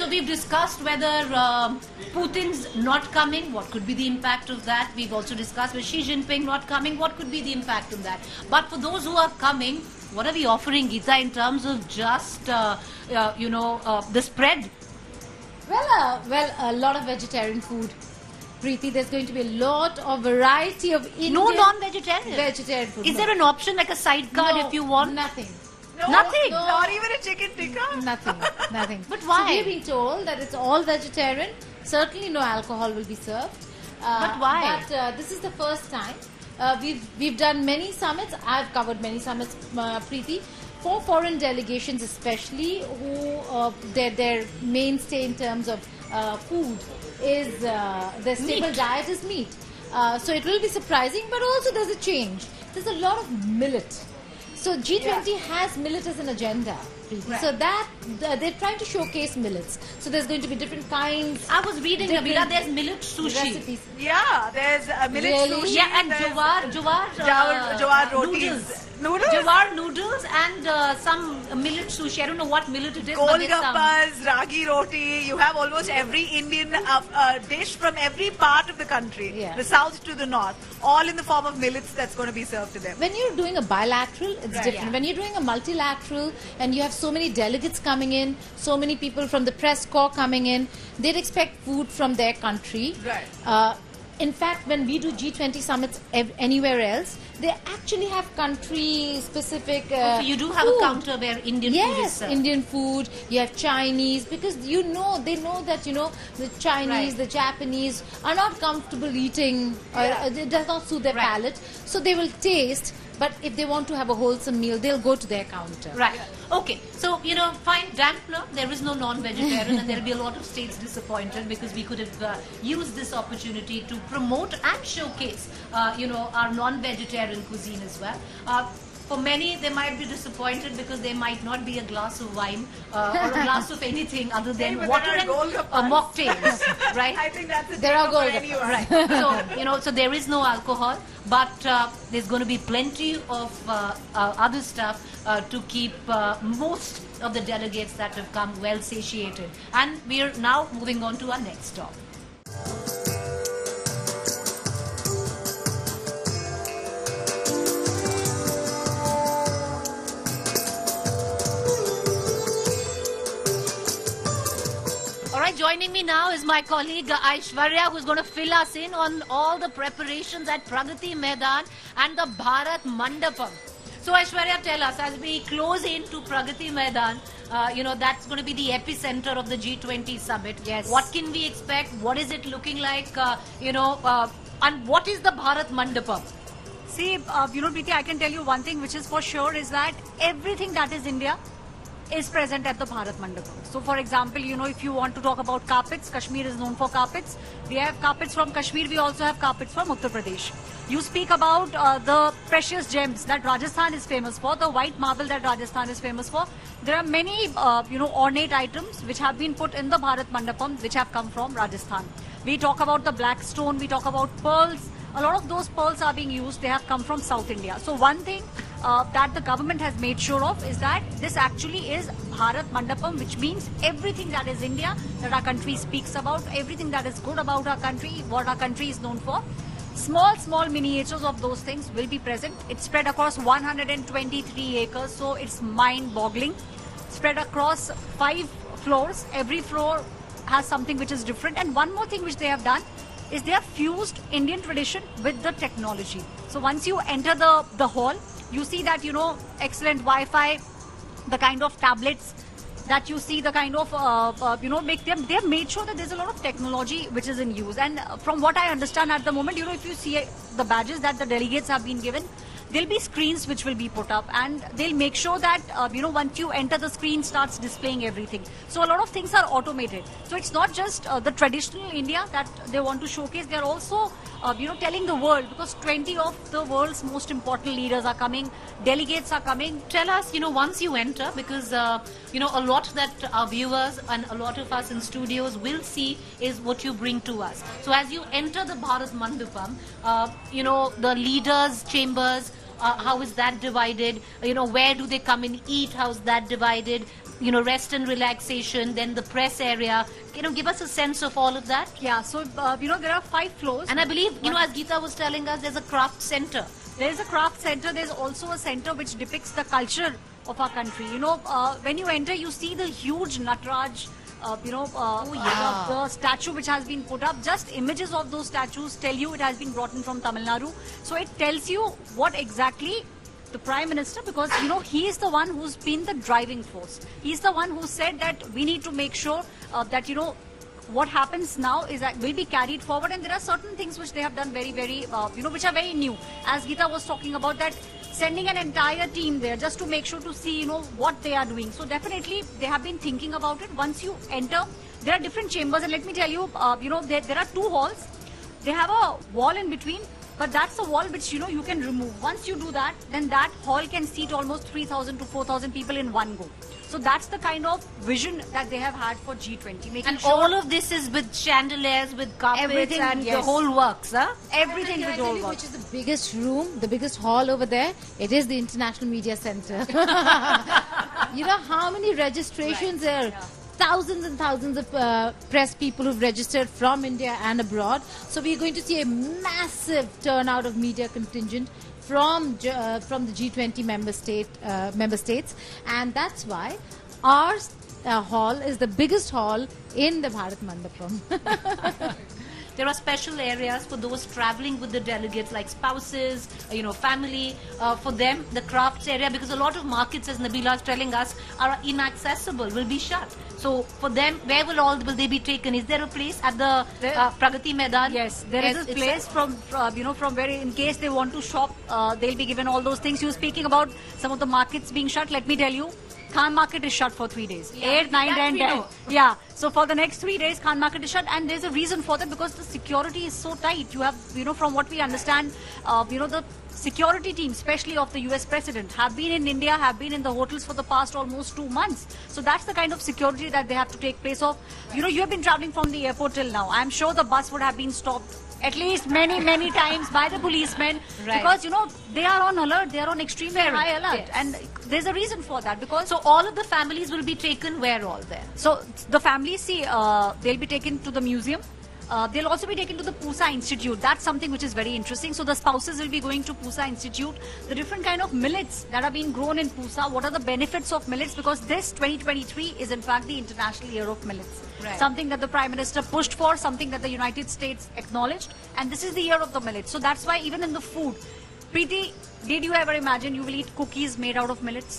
So we've discussed whether Putin's not coming, what could be the impact of that. We've also discussed with Xi Jinping not coming, what could be the impact of that. But for those who are coming, what are we offering, Geeta, in terms of just, the spread? Well, a lot of vegetarian food. Preeti, there's going to be a lot of variety of Indian... No non-vegetarian? Vegetarian food. Is there an option like a sidecar if you want? Nothing. No, Nothing? No. Not even a chicken tikka? Nothing. But why? So we've been told that it's all vegetarian. Certainly no alcohol will be served. But why? But this is the first time. We've done many summits. I've covered many summits, Preeti. For foreign delegations especially, who their mainstay in terms of food is their staple diet is meat. So it will be surprising, but also there's a change. There's a lot of millet. So G20 has millet as an agenda. Right. So that they're trying to showcase millets. So there's going to be different kinds. I was reading, Nabila, there's millet sushi. Recipes. Yeah, there's millet sushi. Yeah, and jawar rotis. Noodles? Jawar noodles and some millet sushi. I don't know what millet it is. Golgappas, ragi roti. You have almost every Indian dish from every part of the country. Yeah. The south to the north. All in the form of millets that's going to be served to them. When you're doing a bilateral, it's different. Yeah. When you're doing a multilateral and you have so many delegates coming in, so many people from the press corps coming in, they'd expect food from their country. Right. In fact, when we do G20 summits anywhere else, they actually have country-specific so you do have food. A counter where Indian food is served. Indian food. You have Chinese, because they know that the Chinese, the Japanese are not comfortable eating. It does not suit their palate, so they will taste. But if they want to have a wholesome meal, they'll go to their counter. Right. Okay. So, fine, Dampler, there is no non-vegetarian and there will be a lot of states disappointed because we could have used this opportunity to promote and showcase, our non-vegetarian cuisine as well. For many, they might be disappointed because there might not be a glass of wine or a glass of anything other than water and mocktails, right? I think that's there are Golgappas. Right. So, so there is no alcohol, but there's going to be plenty of other stuff to keep most of the delegates that have come well satiated. And we're now moving on to our next stop. Joining me now is my colleague Aishwarya, who's going to fill us in on all the preparations at Pragati Maidan and the Bharat Mandapam. So Aishwarya, tell us, as we close into Pragati Maidan, that's going to be the epicenter of the G20 Summit. Yes. What can we expect? What is it looking like? And what is the Bharat Mandapam? See, Preeti, I can tell you one thing which is for sure is that everything that is India is present at the Bharat Mandapam. So, for example, if you want to talk about carpets, Kashmir is known for carpets. We have carpets from Kashmir. We also have carpets from Uttar Pradesh. You speak about the precious gems that Rajasthan is famous for, the white marble that Rajasthan is famous for. There are many, ornate items which have been put in the Bharat Mandapam which have come from Rajasthan. We talk about the black stone. We talk about pearls. A lot of those pearls are being used. They have come from South India. So one thing that the government has made sure of is that this actually is Bharat Mandapam, which means everything that is India, that our country speaks about, everything that is good about our country, what our country is known for. Small miniatures of those things will be present. It's spread across 123 acres, so it's mind-boggling. Spread across 5 floors. Every floor has something which is different. And one more thing which they have done is they have fused Indian tradition with the technology. So once you enter the hall, you see that, excellent Wi-Fi, the kind of tablets that you see, the kind of, they have made sure that there's a lot of technology which is in use. And from what I understand at the moment, if you see the badges that the delegates have been given, there'll be screens which will be put up, and they'll make sure that, once you enter, the screen starts displaying everything. So a lot of things are automated. So it's not just the traditional India that they want to showcase. They're also, telling the world, because 20 of the world's most important leaders are coming, delegates are coming. Tell us, once you enter, because, a lot that our viewers and a lot of us in studios will see is what you bring to us. So as you enter the Bharat Mandapam, the leaders' chambers, how is that divided? Where do they come and eat? How is that divided? rest and relaxation, then the press area. Give us a sense of all of that. Yeah, so, there are 5 floors. And I believe, as Geeta was telling us, there's a craft center. There's a craft center. There's also a center which depicts the culture of our country. When you enter, you see the huge Nataraj, the statue which has been put up. Just images of those statues tell you it has been brought in from Tamil Nadu. So it tells you what exactly the Prime Minister, because he is the one who's been the driving force. He's the one who said that we need to make sure that what happens now is that will be carried forward, and there are certain things which they have done very, very, which are very new. As Geeta was talking about, that sending an entire team there just to make sure to see, what they are doing. So definitely they have been thinking about it. Once you enter, there are different chambers, and let me tell you, there are 2 halls. They have a wall in between, but that's a wall which, you can remove. Once you do that, then that hall can seat almost 3,000 to 4,000 people in one go. So that's the kind of vision that they have had for G20. Making And sure all of this is with chandeliers, with carpets, everything, and the yes. whole works, huh? Everything Can I with tell all you work. which is the biggest room, the biggest hall over there? It is the International Media Centre. You know how many registrations there? Yeah. Thousands and thousands of press people who've registered from India and abroad. So we're going to see a massive turnout of media contingent from the G20 member states, and that's why our hall is the biggest hall in the Bharat Mandapam. There are special areas for those traveling with the delegates, like spouses, family. For them, the crafts area, because a lot of markets, as Nabila is telling us, are inaccessible, will be shut. So for them, where will they be taken? Is there a place at the Pragati Maidan? Yes, there is a place from where, in case they want to shop, they'll be given all those things. You were speaking about some of the markets being shut. Let me tell you, Khan Market is shut for 3 days. Yeah, 8, 9, that 10, we 10. know. Yeah. So for the next 3 days, Khan Market is shut, and there's a reason for that, because the security is so tight. You have, from what we understand, the security team, especially of the US President, have been in India, have been in the hotels for the past almost 2 months. So that's the kind of security that they have to take place of. You have been traveling from the airport till now. I'm sure the bus would have been stopped at least many, many times by the policemen, Right. because, they are on alert. They are on extremely high alert. Yes. And there's a reason for that, because So all of the families will be taken where all there? so the families, see, they'll be taken to the museum. They'll also be taken to the Pusa Institute. That's something which is very interesting. So the spouses will be going to Pusa Institute. The different kind of millets that are being grown in Pusa. What are the benefits of millets? Because this 2023 is in fact the International Year of Millets. Right. Something that the Prime Minister pushed for, something that the United States acknowledged. And this is the year of the millets. So that's why even in the food, Preeti, did you ever imagine you will eat cookies made out of millets?